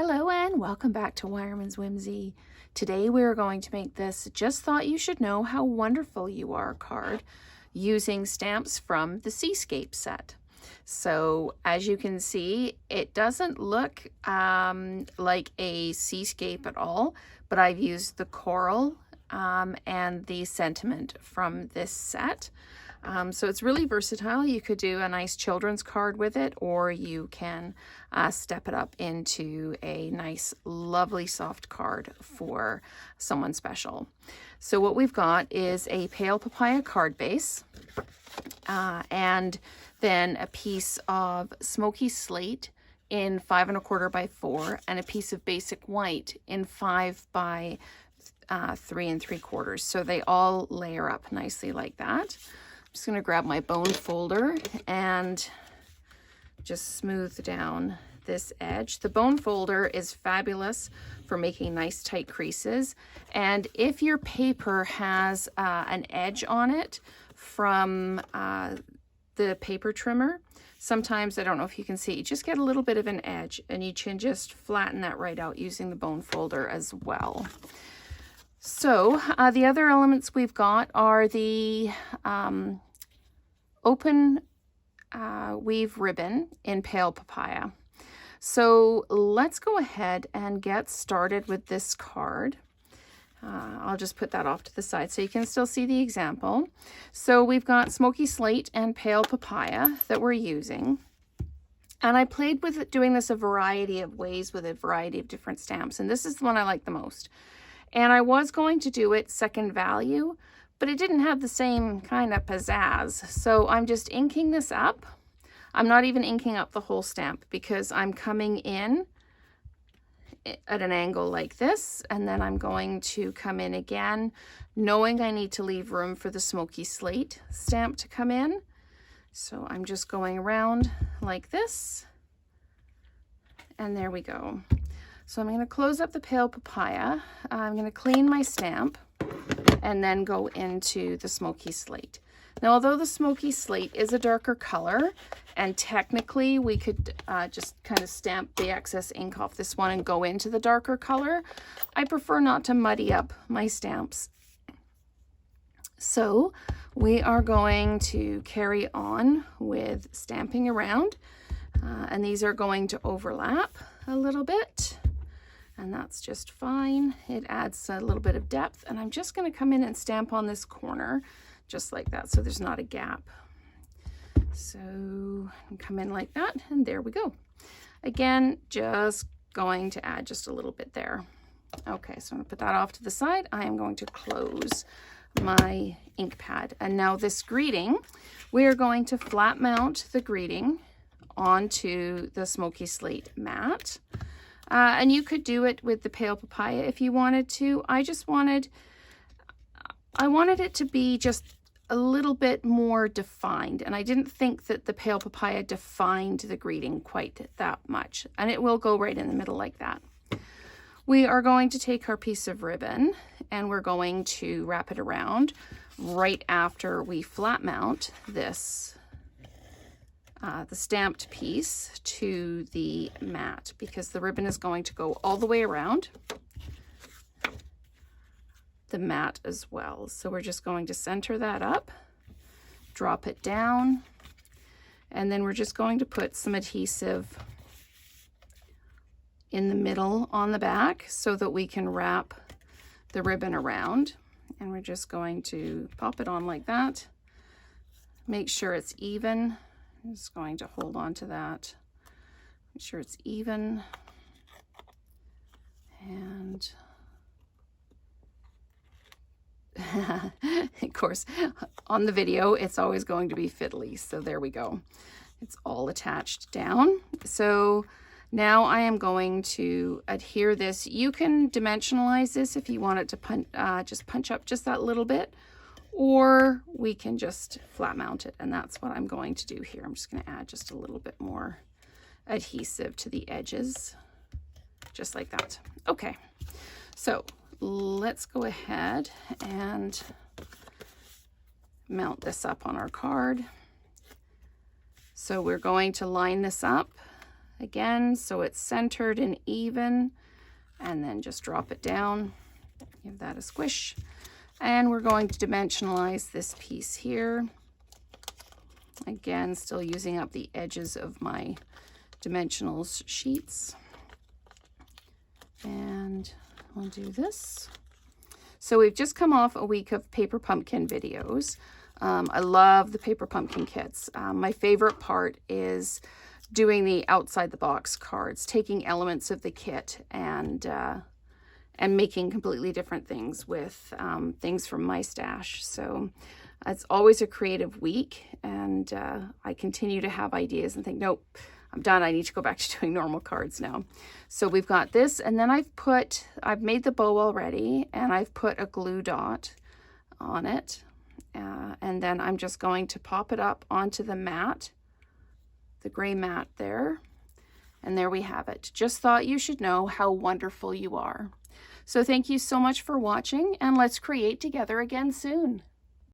Hello and welcome back to Weyermann's Whimsy. Today we are going to make this Just Thought You Should Know How Wonderful You Are card using stamps from the Seascape set. So as you can see, it doesn't look like a seascape at all, but I've used the coral and the sentiment from this set. So it's really versatile. You could do a nice children's card with it, or you can step it up into a nice, lovely, soft card for someone special. So what we've got is a pale papaya card base, and then a piece of smoky slate in 5 1/4 by 4, and a piece of basic white in 5 by 3 3/4. So they all layer up nicely like that. I'm just going to grab my bone folder and just smooth down this edge. The bone folder is fabulous for making nice tight creases. And if your paper has an edge on it from the paper trimmer, sometimes, I don't know if you can see, you just get a little bit of an edge, and you can just flatten that right out using the bone folder as well. So the other elements we've got are the open weave ribbon in pale papaya. So let's go ahead and get started with this card. I'll just put that off to the side so you can still see the example. So we've got smoky slate and pale papaya that we're using. And I played with doing this a variety of ways with a variety of different stamps, and this is the one I like the most. And I was going to do it second value, but it didn't have the same kind of pizzazz. So I'm just inking this up. I'm not even inking up the whole stamp because I'm coming in at an angle like this, and then I'm going to come in again, knowing I need to leave room for the smoky slate stamp to come in. So I'm just going around like this, and there we go. So I'm going to close up the pale papaya. I'm going to clean my stamp and then go into the smoky slate. Now, although the smoky slate is a darker color, and technically we could just kind of stamp the excess ink off this one and go into the darker color, I prefer not to muddy up my stamps. So we are going to carry on with stamping around, and these are going to overlap a little bit. And that's just fine. It adds a little bit of depth, and I'm just going to come in and stamp on this corner just like that so there's not a gap. So come in like that, and there we go. Again, just going to add just a little bit there. Okay, so I'm going to put that off to the side. I am going to close my ink pad. And now this greeting, we are going to flat mount the greeting onto the smoky slate mat. And you could do it with the pale papaya if you wanted to. I wanted it to be just a little bit more defined, and I didn't think that the pale papaya defined the greeting quite that much, and it will go right in the middle like that. We are going to take our piece of ribbon and we're going to wrap it around right after we flat mount this the stamped piece to the mat, because the ribbon is going to go all the way around the mat as well. So we're just going to center that up, drop it down, and then we're just going to put some adhesive in the middle on the back so that we can wrap the ribbon around. And we're just going to pop it on like that. Make sure it's even. I'm just going to hold on to that. Make sure it's even. And of course, on the video, it's always going to be fiddly. So there we go. It's all attached down. So now I am going to adhere this. You can dimensionalize this if you want it to just punch up just that little bit, or we can just flat mount it, and that's what I'm going to do here. I'm just going to add just a little bit more adhesive to the edges, just like that. Okay, so let's go ahead and mount this up on our card. So we're going to line this up again so it's centered and even, and then just drop it down, give that a squish. And we're going to dimensionalize this piece here. Again, still using up the edges of my dimensionals sheets. And we'll do this. So we've just come off a week of paper pumpkin videos. I love the paper pumpkin kits. My favorite part is doing the outside the box cards, taking elements of the kit and making completely different things with things from my stash. So it's always a creative week, and I continue to have ideas and think, nope, I'm done. I need to go back to doing normal cards now. So we've got this, and then I've made the bow already, and I've put a glue dot on it. And then I'm just going to pop it up onto the mat, the gray mat there. And there we have it. Just thought you should know how wonderful you are. So thank you so much for watching, and let's create together again soon.